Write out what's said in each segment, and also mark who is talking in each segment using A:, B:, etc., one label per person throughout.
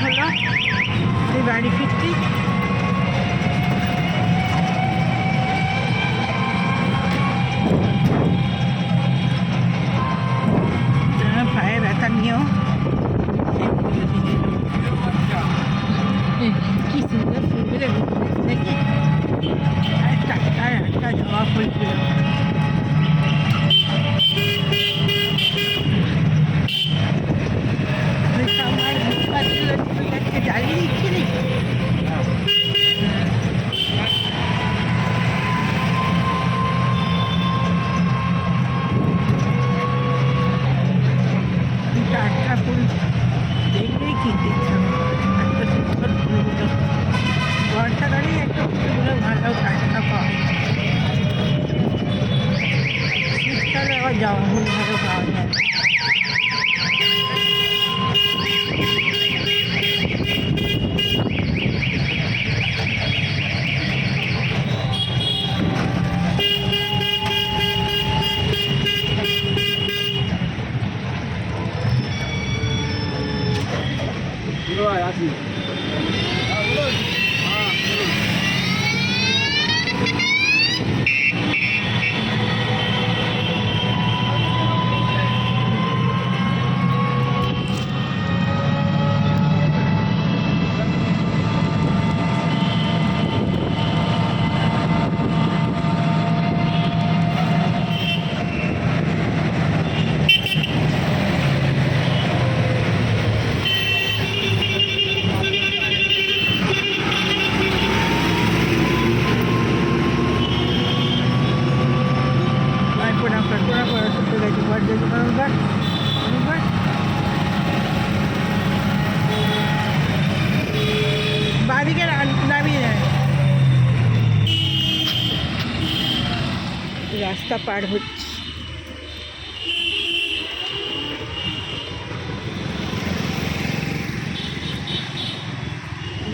A: হলো, বাড়ি ফিরছি। পায়ে ব্যথা নিয়েও কি সুন্দর ফুলগুলো দেখি, একটা জবা ফুলগুলো আমার গাছগুলো ফুলটাকে জ্বালিয়ে দিচ্ছি রে। টাটকা ফুল দেখলেই কিনতে ইচ্ছা এত সুন্দর ফুলগুলো। বর্ষাকালেই একটা ফুলগুলো ভালো টাটকা পাওয়া যায়, শীতকালে আবার জবা ফুল ভালো পাওয়া যায়।
B: আসি বাদিকে নামিয়ে দেয়। রাস্তা পার হচ্ছে,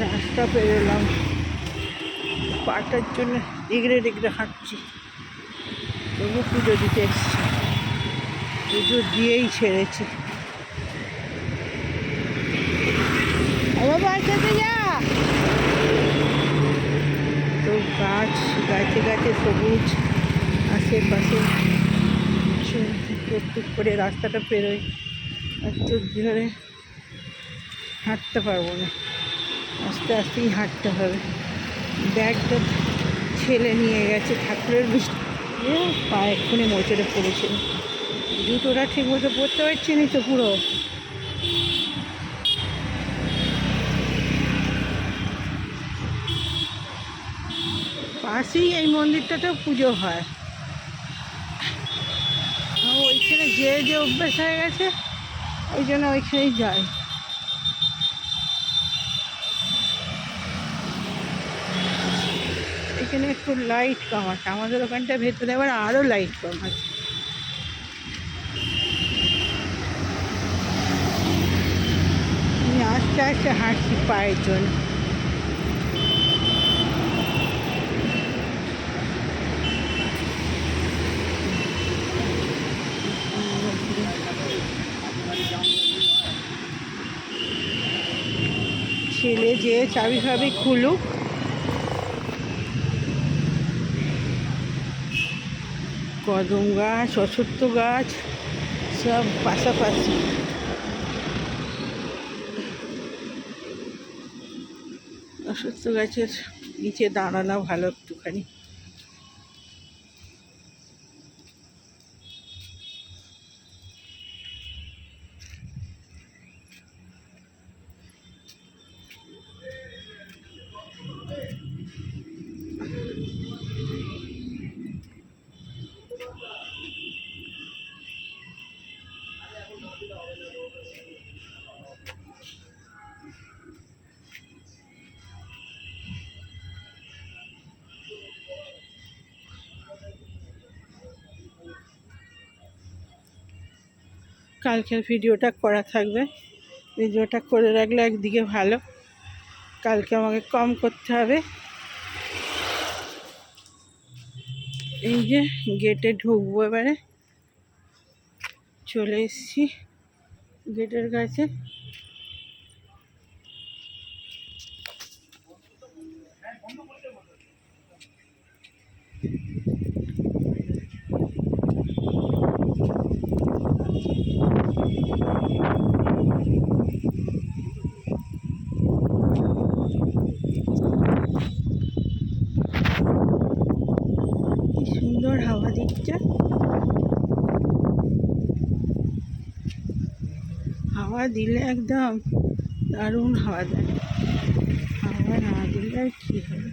B: রাস্তা পেরোলাম, পাটার জন্য এগড়ে এগড়ে হাঁটছি। তবু পুজো দিতে এসছি, পুজো দিয়েই ছেড়েছি। আমার বাচ্চাতে যা তো গাছে গাছে সবুজ, আশেপাশে টুকটুক করে রাস্তাটা পেরোই, আর চোখ ধরে হাঁটতে পারবো না, আস্তে আস্তেই হাঁটতে হবে। ব্যাগটা ছেলে নিয়ে গেছে, ঠাকুরের পা এক্ষুনি মোচড়ে পড়েছিল, জুতোটা ঠিক মতো পরতে পারছি নি তো পুরো। পাশেই এই মন্দিরটাতেও পুজো হয়, ওইখানে যে অভ্যাস হয়ে গেছে ওই জন্য ওইখানেই যায়। এখানে একটু লাইট কম আছে, আমাদের ওখানটা ভেতরে আবার আরও লাইট কম আছে। আমি আস্তে আস্তে হাঁটছি পায়ের জন্য। ছেলে যে চাবি ফাবি খুলুক, কদম গাছ, অশ্বত্থ গাছ সব পাশাপাশি। অশ্বত্থ গাছের নিচে দাঁড়ানো ভালো একটুখানি। কালকের ভিডিওটা করা থাকবে, ভিডিওটা করে রাখলে একদিকে ভালো, কালকে আমাকে কম করতে হবে। এই যে গেটে ঢুকবো, এবারে চলে এসেছি গেটের কাছে। কি সুন্দর হাওয়া দিচ্ছে। হাওয়া দিলে একদম দারুণ হাওয়া দেয়, হাওয়া না দিলে আর কি হবে।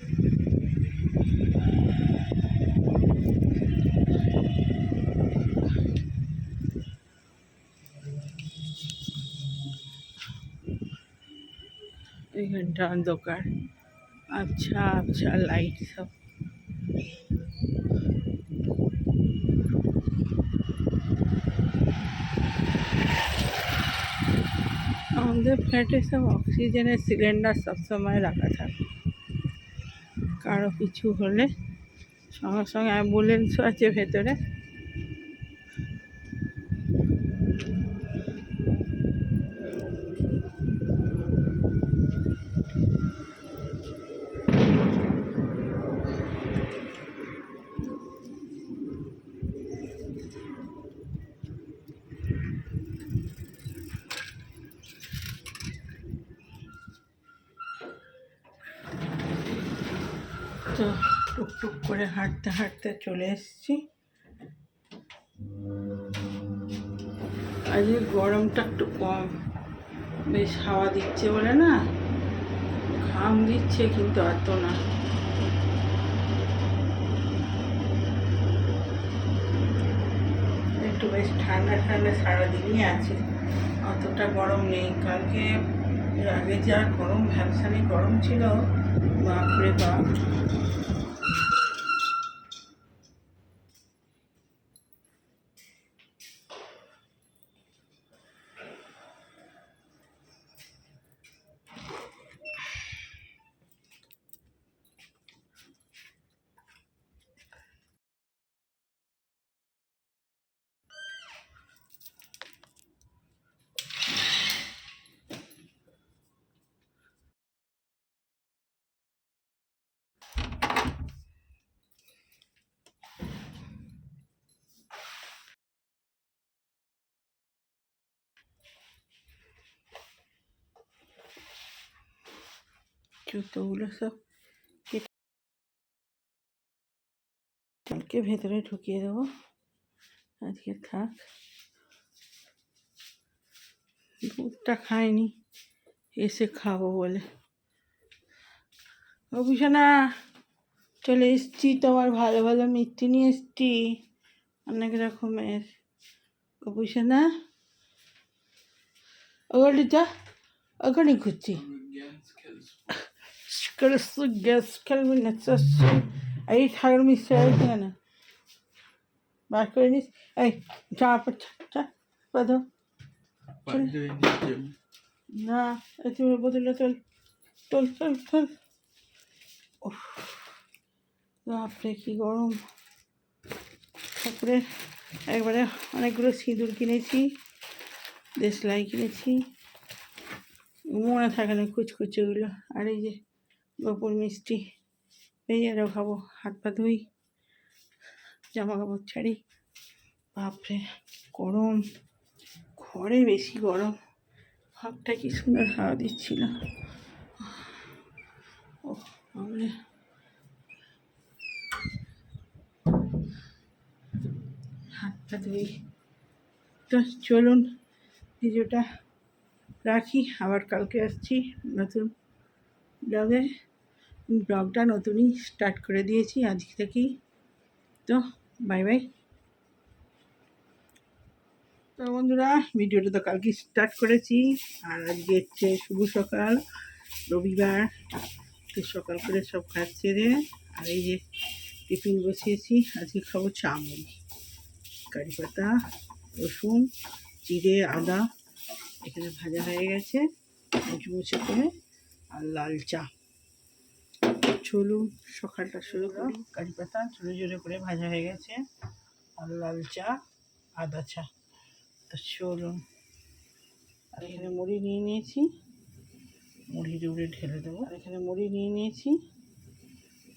B: এখানটা অন্ধকার, আবছা আবছা লাইট সব। আমাদের ফ্ল্যাটে সব অক্সিজেনের সিলিন্ডার সবসময় রাখা থাকে, কারো কিছু হলে সঙ্গে সঙ্গে অ্যাম্বুলেন্সও আছে ভেতরে। তো টুকটুক করে হাঁটতে হাঁটতে চলে এসেছি। আজকে গরমটা একটু কম, বেশ হাওয়া দিচ্ছে বলে না, ঘাম দিচ্ছে কিন্তু এত না। একটু বেশ ঠান্ডা ঠান্ডা সারাদিনই আছে, অতটা গরম নেই। কালকে এর আগে যা গরম, ভ্যাবসানি গরম ছিল, বাপরে বাপ। জুতোগুলো সব কালকে ভেতরে ঢুকিয়ে দেবো, আজকে থাক। দুধটা খাইনি, এসে খাবো বলে। ও বিছানা চলে এসছি, তোমার ভালো ভালো মিষ্টি নিয়ে এসছি অনেক রকমের। ও বিছানা ওখানে যা, ওখানে ঘুরছি। গ্যাস খেলবি না, এই ঠাকুর মিশতে আসবে না, বার করে নিস। এই জামা পড়ছে বাঁধো না, তুমি বোতলে তোল তোল তোল তোল। বাপরে কি গরম। তারপরে একবারে অনেকগুলো সিঁদুর কিনেছি, দেশলাই কিনেছি, মনে থাকে না কুচকুচেগুলো। আর এই যে গোপুর মিষ্টি, এই আরও খাবো। হাত পা ধুই, জামা কাপড় ছাড়ি। বাপরে গরম, ঘরে বেশি গরম। হাতটা কি সুন্দর হাওয়া দিচ্ছিল। ও আমরা হাতটা ধুই। তো চলুন ভিডিওটা রাখি, আবার কালকে আসছি নতুন ব্লগে। ব্লগটা নতুনই স্টার্ট করে দিয়েছি আজ থেকেই। তো বাই বাই। তো বন্ধুরা, ভিডিওটা তো কালকে স্টার্ট করেছি, আর আজকে হচ্ছে শুভ সকাল, রবিবার। তো সকাল করে সব কাজ সেরে আর এই যে টিফিন বসিয়েছি। আজকে খাবো চাউমিন, কারি পাতা, রসুন, জিরে, আদা এখানে ভাজা হয়ে গেছে মুচমুচে করে, আর লাল চা। চলুন সকালটা শুরু করি। কারি পাতা ঝুড়ো ঝুড়ো করে ভাজা হয়ে গেছে, আর লাল চা, আদা চা। তো চলুন। আর এখানে মুড়ি নিয়ে নিয়েছি, মুড়ি জুড়ে ঢেলে দেবো। আর এখানে মুড়ি নিয়ে নিয়েছি,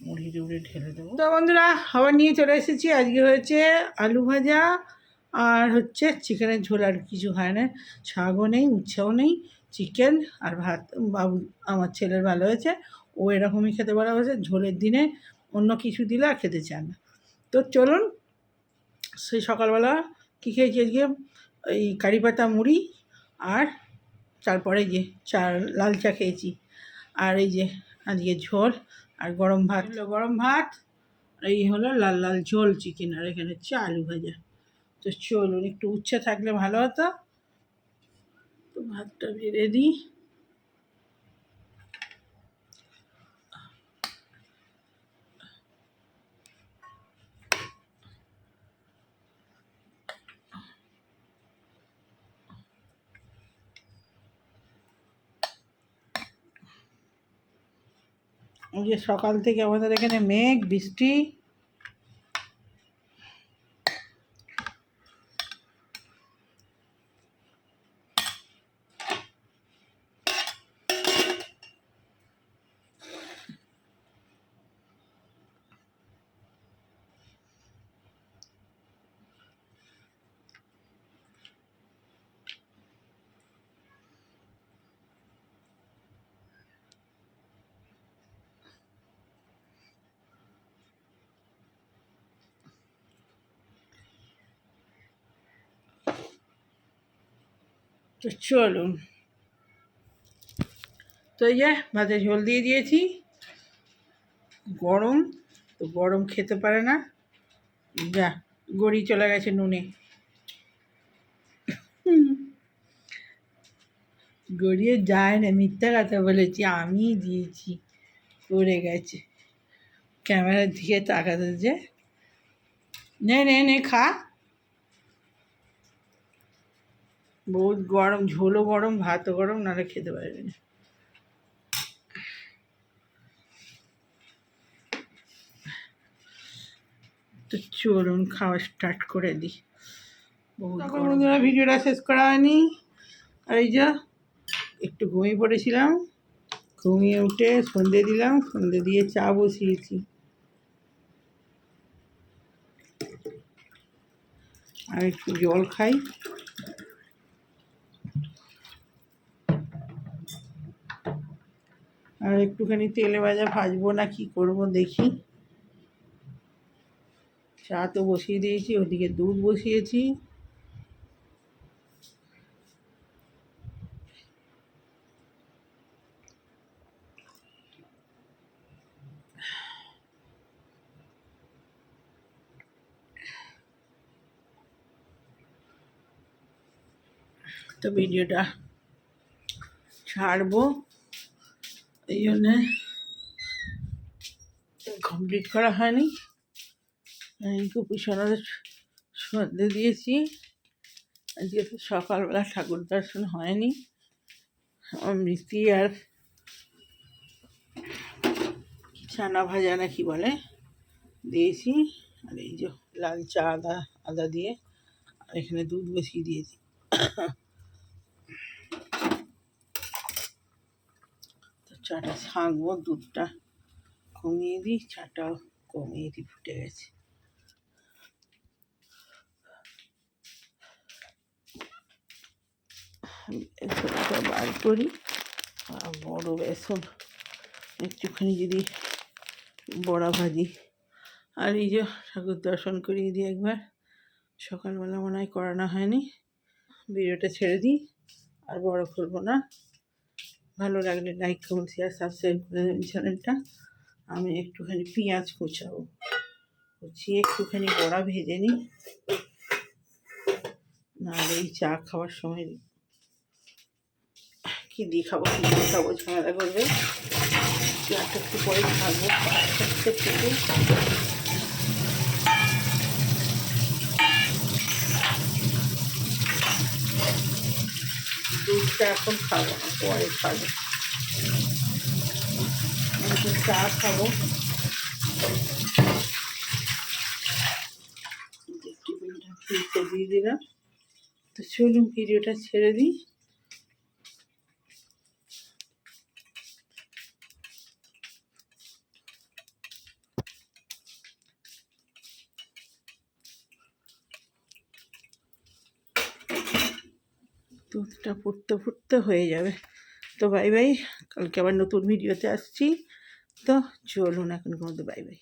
B: মুড়ি টুড়ি ঢেলে দেবো। তো বন্ধুরা, খাবার নিয়ে চলে এসেছি। আজকে হয়েছে আলু ভাজা আর হচ্ছে চিকেনের ঝোল, আর কিছু হয় না। শাকও নেই, উচ্ছেও নেই, চিকেন আর ভাত। বাবু, আমার ছেলের ভালো হয়েছে, ও এরকমই খেতে ভালোবাসে। ঝোলের দিনে অন্য কিছু দিলে আর খেতে চায় না। তো চলুন, সেই সকালবেলা কী খেয়েছি আজকে, এই কারি পাতা মুড়ি আর তারপরে যে লাল চা খেয়েছি। আর এই যে আজকে ঝোল আর গরম ভাত। গরম ভাত, এই হলো লাল লাল ঝোল চিকেন, আর এখানে হচ্ছে আলু ভাজা। তো চলুন, একটু উচ্ছে থাকলে ভালো হতো। তো ভাতটা বেড়ে দিই। ওই যে সকাল থেকে আমাদের এখানে মেঘ বৃষ্টি। তো চলুন, তো এই যে ভাতে ঝোল দিয়ে দিয়েছি। গরম, তো গরম খেতে পারে না, যা গড়ি চলে গেছে নুনে। গড়িয়ে যায় না, মিথ্যা কথা বলেছি, আমি দিয়েছি, পড়ে গেছে। ক্যামেরার দিকে তাকাতে যে, নে নে নে খা। বহুত গরম, ঝোলও গরম, ভাতও গরম, নাহলে খেতে পারবি না। তো চলুন খাওয়া স্টার্ট করে দিই। তখন বন্ধুরা ভিডিওটা শেষ করা হয়নি। আর এই যা একটু ঘুমিয়ে পড়েছিলাম, ঘুমিয়ে উঠে সন্ধে দিলাম, সন্ধে দিয়ে চা বসিয়েছি। আর একটু জল খাই। আর একটুখানি তেলে ভাজা ভাজবো না কি করবো দেখি। চা তো বসিয়ে দিয়েছি, ওদিকে দুধ বসিয়েছি। তো ভিডিওটা ছাড়বো, এই জন্যে কমপ্লিট করা হয়নি। এই পিছনের সন্ধে দিয়েছি। আজকে তো সকালবেলা ঠাকুর দর্শন হয়নি। মিষ্টি আর ছানা ভাজা না কি বলে দিয়েছি। আর এই যে লাল চা আদা দিয়ে, আর এখানে দুধ বসিয়ে দিয়েছি। তো চাটা ছাঁকবো, দুধটা কমিয়ে দিই, চাটাও কমিয়ে দিই, ফুটে গেছে। বেসনটা বার করি, বড় বেসন একটুখানি যদি বড়া ভাজি। আর এই যে ঠাকুর দর্শন করিয়ে দিই একবার, সকালবেলা মনে হয় করানো হয়নি। ভিডিওটা ছেড়ে দিই, আর বড় করবো না। ভালো লাগলে লাইক কমেন্ট শেয়ার সাবস্ক্রাইব করে দেবেন চ্যানেলটা। আমি একটুখানি পেঁয়াজ কুচাবো, কুচিয়ে একটুখানি বড়া ভেজে নিই, নাহলে এই চা খাওয়ার সময় কী দিয়ে খাবো ঝামেলা করবে। চাটা একটু পরে খাবো, দুধটা এখন খাবো না, পরে খাবো। চা খাবো, টিফিনটা ফ্রিজে দিয়ে দিলাম। তো চলুন ভিডিওটা ছেড়ে দিই। দুধটা ফুটতে ফুটতে হয়ে যাবে। তো বাই বাই, কালকে আবার নতুন ভিডিওতে আসছি। তো চলুন এখনকার মধ্যে বাই বাই।